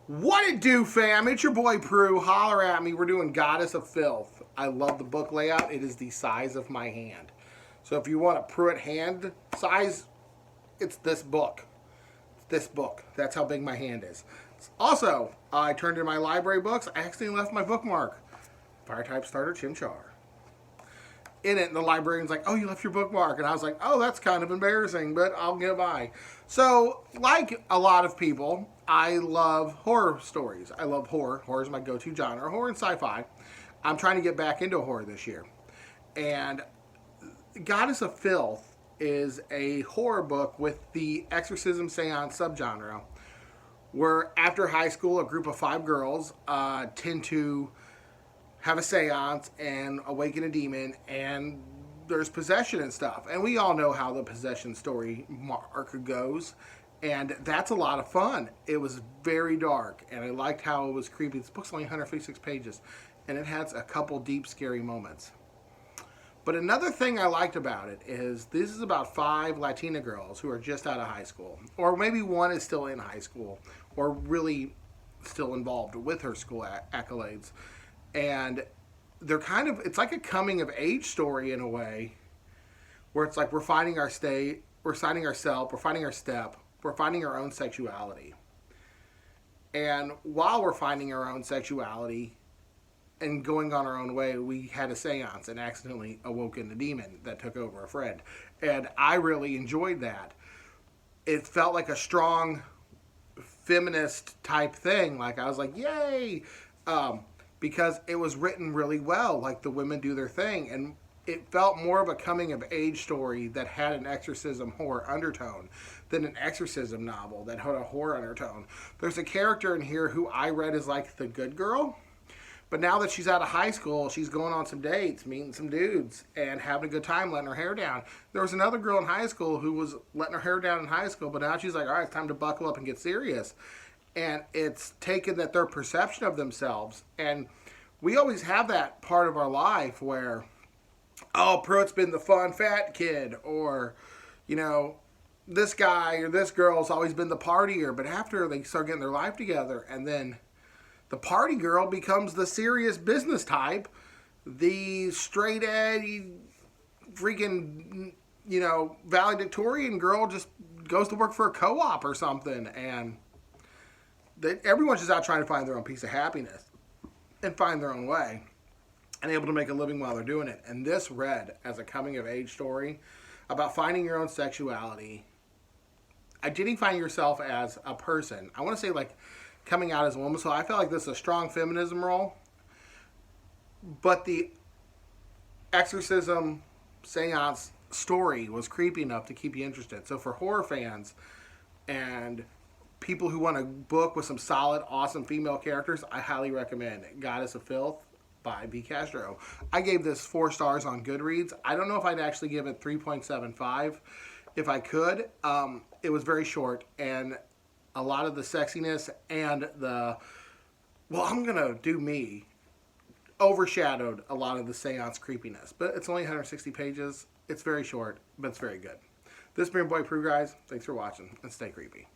What it do, fam? It's your boy Prue. Holler at me. We're doing Goddess of Filth. I love the book layout. It is the size of my hand. So if you want a Pruitt hand size, it's this book. It's this book. That's how big my hand is. Also, I turned in my library books. I accidentally left my bookmark. Fire type starter Chimchar. In it, and the librarian's like, "Oh, you left your bookmark," and I was like, "Oh, that's kind of embarrassing, but I'll get by." So, like a lot of people, I love horror stories. I love horror. Horror is my go-to genre. Horror and sci-fi. I'm trying to get back into horror this year, and Goddess of Filth is a horror book with the exorcism seance subgenre, where after high school, a group of 5 girls tend to have a seance and awaken a demon, and there's possession and stuff. And we all know how the possession story arc goes, and that's a lot of fun. It was very dark, and I liked how it was creepy. This book's only 156 pages, and it has a couple deep, scary moments. But another thing I liked about it is this is about 5 Latina girls who are just out of high school, or maybe one is still in high school, or really still involved with her school accolades. And they're kind of, it's like a coming of age story in a way, where it's like we're finding our state, we're finding ourselves, we're finding our step, we're finding our own sexuality. And while we're finding our own sexuality and going on our own way, we had a seance and accidentally awoken the demon that took over a friend. And I really enjoyed that. It felt like a strong feminist type thing. Like I was like, yay! Because it was written really well, like the women do their thing, and it felt more of a coming of age story that had an exorcism horror undertone than an exorcism novel that had a horror undertone. There's a character in here who I read as like the good girl, but now that she's out of high school, she's going on some dates, meeting some dudes, and having a good time letting her hair down. There was another girl in high school who was letting her hair down in high school, but now she's like, all right, it's time to buckle up and get serious. And it's taken that their perception of themselves, and we always have that part of our life where, oh, Pruitt's been the fun fat kid, or, you know, this guy or this girl's always been the partier, but after they start getting their life together, and then the party girl becomes the serious business type, the straight edge, freaking, you know, valedictorian girl just goes to work for a co-op or something, and everyone's just out trying to find their own piece of happiness and find their own way and able to make a living while they're doing it. And this read as a coming of age story about finding your own sexuality, identifying yourself as a person. I want to say like coming out as a woman. So I felt like this is a strong feminism role, but the exorcism seance story was creepy enough to keep you interested. So for horror fans and people who want a book with some solid, awesome female characters, I highly recommend Goddess of Filth by Castro. I gave this 4 stars on Goodreads. I don't know if I'd actually give it 3.75 if I could. It was very short, and a lot of the sexiness and the, well, I'm going to do me, overshadowed a lot of the seance creepiness. But it's only 160 pages. It's very short, but it's very good. This has been your boy Prue, guys. Thanks for watching, and stay creepy.